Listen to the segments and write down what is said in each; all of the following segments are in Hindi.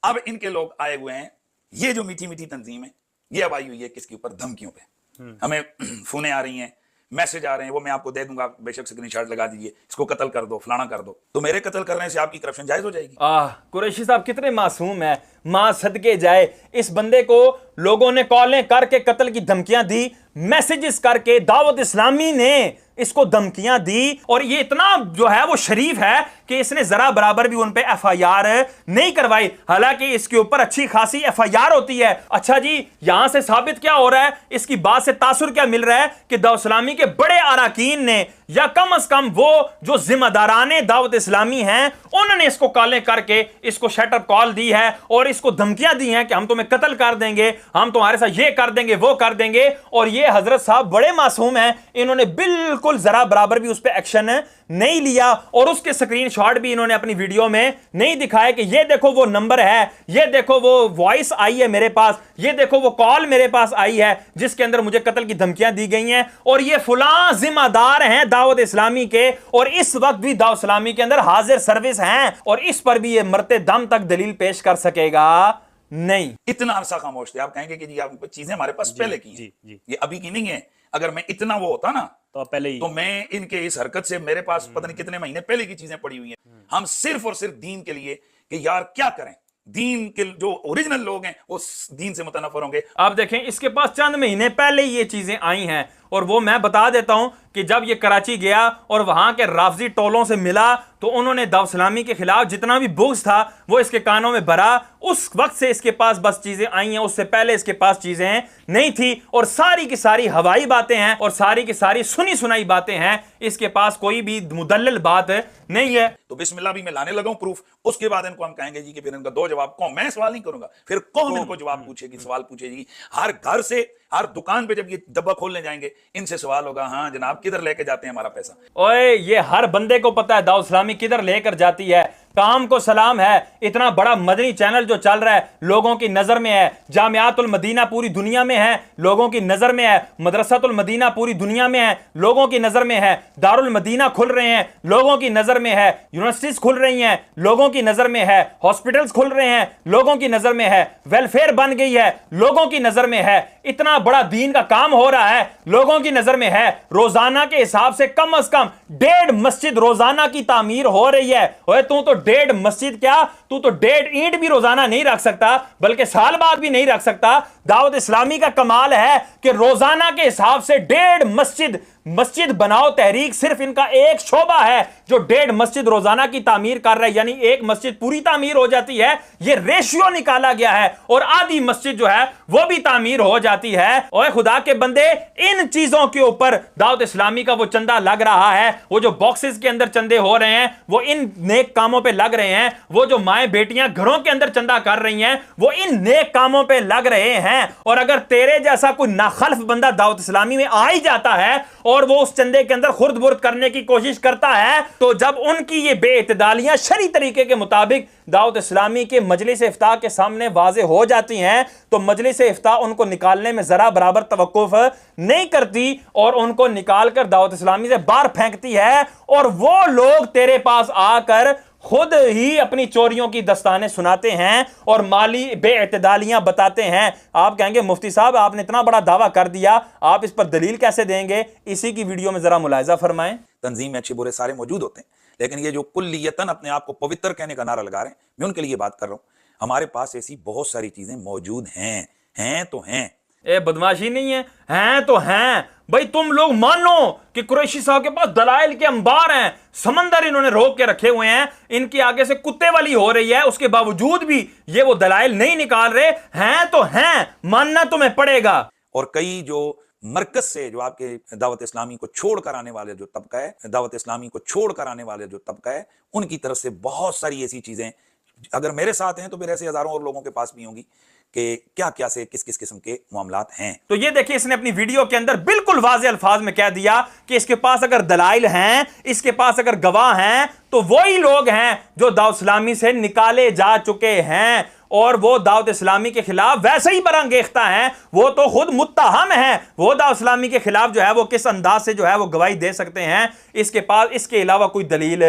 अब इनके लोग आए हुए हैं, ये जो मीठी मीठी तंजीम है ये अब आई हुई है किसके ऊपर, धमकियों पे। हमें फोने आ रही हैं, मैसेज आ रहे हैं, वो मैं आपको दे दूंगा, बेशक स्क्रीनशॉट लगा दीजिए, इसको कत्ल कर दो, फलाना कर दो। तो मेरे कत्ल करने से आपकी करप्शन जायज हो जाएगी? कुरैशी साहब कितने मासूम है, मां सदके जाए। इस बंदे को लोगों ने कॉलें करके कत्ल की धमकियां दी, मैसेजेस करके दावत इस्लामी ने इसको धमकियां दी, और ये इतना जो है वो शरीफ है कि इसने जरा बराबर भी उन पे एफआईआर नहीं करवाई, हालांकि इसके ऊपर अच्छी खासी एफआईआर होती है। अच्छा जी, यहां से साबित क्या हो रहा है, इसकी बात से तासुर क्या मिल रहा है कि दावत इस्लामी के बड़े अरकान ने, या कम से कम वो जो जिम्मेदाराने दावत इस्लामी हैं, उन्होंने इसको कॉलें करके इसको शटअप कॉल दी है और इसको धमकियां दी हैं कि हम तुम्हें कत्ल कर देंगे, हम तुम्हारे साथ ये कर देंगे, वो कर देंगे। और ये हजरत साहब बड़े मासूम हैं, इन्होंने बिल्कुल जरा बराबर भी उस पर एक्शन नहीं लिया, और उसके स्क्रीनशॉट भी इन्होंने अपनी वीडियो में नहीं दिखाया कि ये देखो वो नंबर है, ये देखो वो वॉइस आई है मेरे पास, ये देखो वो कॉल मेरे पास आई है जिसके अंदर मुझे कत्ल की धमकियां दी गई हैं, और ये फुला जिम्मेदार हैं दावत इस्लामी के, और इस वक्त भी दावत इस्लामी के अंदर हाजिर सर्विस हैं, और इस पर भी ये मरते दम तक दलील पेश कर सकेगा नहीं। इतना अरसा खामोश थे, आप कहेंगे कि जी आप चीजें हमारे पास पहले की हैं, ये अभी की नहीं है। अगर मैं इतना वो होता ना तो पहले ही, तो मैं इनके इस हरकत से, मेरे पास पता नहीं कितने महीने पहले की चीजें पड़ी हुई हैं। हम सिर्फ और सिर्फ दीन के लिए कि यार क्या करें, दीन के जो ओरिजिनल लोग हैं वो दीन से मुतनफर होंगे। आप देखें इसके पास चंद महीने पहले ये चीजें आई हैं, और वो मैं बता देता हूं कि जब ये कराची गया और वहां के राफजी टोलों से मिला तो उन्होंने दावत इस्लामी के खिलाफ जितना भी बुग़्ज़ था वो इसके कानों में भरा। उस वक्त से इसके पास बस चीजें आई हैं, उससे पहले इसके पास चीजें नहीं थी, और सारी की सारी हवाई बातें हैं और सारी की सारी सुनी सुनाई बातें हैं, इसके पास कोई भी मुदल्लल बात नहीं है। तो बिस्मिल्लाह भी मैं लाने लगा हूं प्रूफ, उसके बाद इनको हम कहेंगे जी कि फिर इनका दो जवाब, कौन, मैं सवाल नहीं करूंगा, फिर कौन इनको जवाब पूछेगी, सवाल पूछेगी। हर घर से, हर दुकान पे जब ये डब्बा खोलने जाएंगे इनसे सवाल होगा, हाँ जनाब किधर लेके जाते हैं हमारा पैसा। ओए ये हर बंदे को पता है दावत इस्लामी किधर लेकर जाती है। काम को सलाम है, इतना बड़ा मदनी चैनल जो चल रहा है लोगों की नजर में है, जामियातुल मदीना पूरी दुनिया में है, लोगों की नजर में है, मदरसातुल मदीना पूरी दुनिया में है, लोगों की नजर में है, दारुल मदीना खुल रहे हैं, लोगों की नजर में है, यूनिवर्सिटीज खुल रही हैं, लोगों की नजर में है, हॉस्पिटल्स खुल रहे हैं, लोगों की नजर में है, वेलफेयर बन गई है, लोगों की नजर में है, इतना बड़ा दीन का काम हो रहा है, लोगों की नजर में है। रोजाना के हिसाब से कम 1.5 मस्जिद रोजाना की तामीर हो रही है। ओए तू तो 1.5 मस्जिद क्या, तू तो 1.5 ईंट भी रोजाना नहीं रख सकता, बल्कि साल बाद भी नहीं रख सकता। दावत इस्लामी का कमाल है कि रोजाना के हिसाब से 1.5 मस्जिद बनाओ तहरीक सिर्फ इनका एक शोबा है जो 1.5 मस्जिद रोजाना की तामीर कर रहा है, यानी एक मस्जिद पूरी तामीर हो जाती है। ये रेशियो निकाला गया है, और आधी मस्जिद जो है वो भी तामीर हो जाती है। और खुदा के बंदे, इन चीजों के ऊपर दावत इस्लामी का वो चंदा लग रहा है, वो जो बॉक्सेस के अंदर चंदे हो रहे हैं वो इन नेक कामों पे लग रहे हैं, वो जो माएं बेटियां घरों के अंदर चंदा कर रही हैं वो इन नेक कामों पे लग रहे हैं। और अगर तेरे जैसा कोई नाखल्फ बंदा दावत इस्लामी में आ ही जाता है और वो उस चंदे के अंदर खुर्द बुर्द करने की कोशिश करता है, तो जब उनकी ये बेइतदालियां शरी तरीके के मुताबिक दावत इस्लामी के मजलिस इफ्ता के सामने वाज़े हो जाती हैं, तो मजलिस इफ्ता उनको निकालने में जरा बराबर तवक्कुफ नहीं करती और उनको निकालकर दावत इस्लामी से बाहर फेंकती है। और वो लोग तेरे पास आकर खुद ही अपनी चोरियों की दस्तानें सुनाते हैं और माली बेइतदालियां बताते हैं। आप कहेंगे मुफ्ती साहब आपने इतना बड़ा दावा कर दिया, आप इस पर दलील कैसे देंगे? इसी की वीडियो में जरा मुलाहिजा फरमाएं। तंजीम में अच्छे बुरे सारे मौजूद होते हैं, लेकिन ये जो कुल्लियतन अपने आप को पवित्र कहने का नारा लगा रहे हैं, मैं उनके लिए बात कर रहा हूं। हमारे पास ऐसी बहुत सारी चीजें मौजूद हैं तो हैं। ए बदमाशी नहीं है, हैं तो हैं। भाई तुम लोग मानो कि कुरैशी साहब के पास दलाइल के अंबार हैं, समंदर इन्होंने रोक के रखे हुए हैं, इनकी आगे से कुत्ते वाली हो रही है, उसके बावजूद भी ये वो दलाइल नहीं निकाल रहे। हैं तो हैं, मानना तुम्हें पड़ेगा। और कई जो मरकज से जो आपके दावत इस्लामी को छोड़कर आने वाले जो तबका है, दावत इस्लामी को छोड़कर आने वाले जो तबका है, उनकी तरफ से बहुत सारी ऐसी चीजें अगर मेरे साथ हैं तो फिर ऐसे हजारों और लोगों के पास भी होंगी कि क्या क्या से किस किस किस्म के मामलात हैं। तो ये देखिए, इसने अपनी वीडियो के अंदर बिल्कुल वाज़े अल्फाज में कह दिया कि इसके पास अगर दलाइल हैं, इसके पास अगर गवाह हैं, तो वही लोग हैं जो दावत इस्लामी से निकाले जा चुके हैं और वो दावत इस्लामी के खिलाफ वैसे ही बरंगेख्ता हैं। वो तो खुद मुत्तहम हैं, वो दावत इस्लामी के खिलाफ जो है वो किस अंदाज से जो है वो गवाही दे सकते हैं। इसके पास इसके अलावा कोई दलील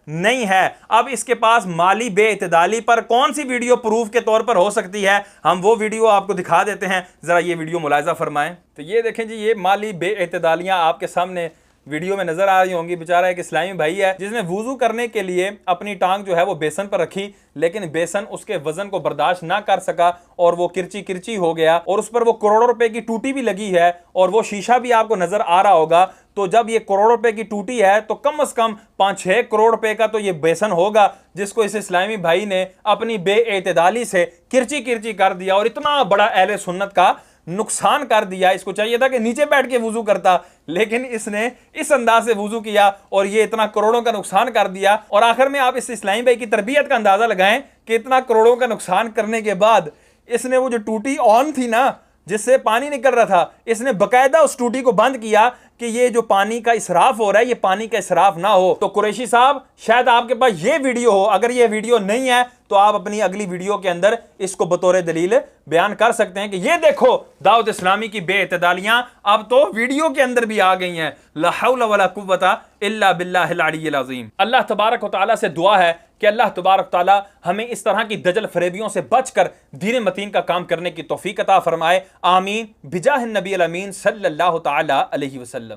नहीं है। अब इसके पास माली बेइतदाली पर कौन सी वीडियो प्रूफ के तौर पर हो सकती है, हम वो वीडियो आपको दिखा देते हैं, जरा ये वीडियो मुलाहिजा फरमाएं। तो ये देखें जी, ये माली बेइतदालियां आपके सामने वीडियो में नजर आ रही होंगी। बेचारा एक इस्लामी भाई है जिसने वुजू करने के लिए अपनी टांग जो है वो बेसन पर रखी, लेकिन बेसन उसके वजन को बर्दाश्त ना कर सका और वो किरची किरची हो गया, और उस पर वो करोड़ों रुपए की टूटी भी लगी है और वो शीशा भी आपको नजर आ रहा होगा। तो जब ये करोड़ों रुपए की टूटी है तो कम से कम 5-6 करोड़ रुपए का तो ये बेसन होगा, जिसको इस इस्लामी भाई ने अपनी बेइतदाली से किरची किरची कर दिया और इतना बड़ा अहले सुन्नत का नुकसान कर दिया। इसको चाहिए था कि नीचे बैठ के वुजू करता, लेकिन इसने इस अंदाज से वुजू किया और ये इतना करोड़ों का नुकसान कर दिया। और आखिर में आप इस इस्लामी भाई की तरबियत का अंदाजा लगाएं कि इतना करोड़ों का नुकसान करने के बाद इसने वो जो टूटी ऑन थी ना, जिससे पानी निकल रहा था, इसने बकायदा उस टूटी को बंद किया कि ये जो पानी का इसराफ हो रहा है, ये पानी का इसराफ ना हो। तो कुरैशी साहब, शायद आपके पास ये वीडियो हो, अगर ये वीडियो नहीं है तो आप अपनी अगली वीडियो के अंदर इसको बतौर दलील बयान कर सकते हैं कि ये देखो दावत इस्लामी की बेइतदालियां अब तो वीडियो के अंदर भी आ गई हैं। ला हौला वला कुव्वता इल्ला बिल्लाहिल अलिय्यिल अज़ीम। अल्लाह तबारक व तआला से दुआ है कि अल्लाह तबारक व तआला हमें इस तरह की दजल फरेबियों से बचकर दीन मतीन का काम करने की तौफीक अता फरमाए। आमीन बिजाह नबी अल अमीन सल्लल्लाहु तआला अलैहि वसल्लम।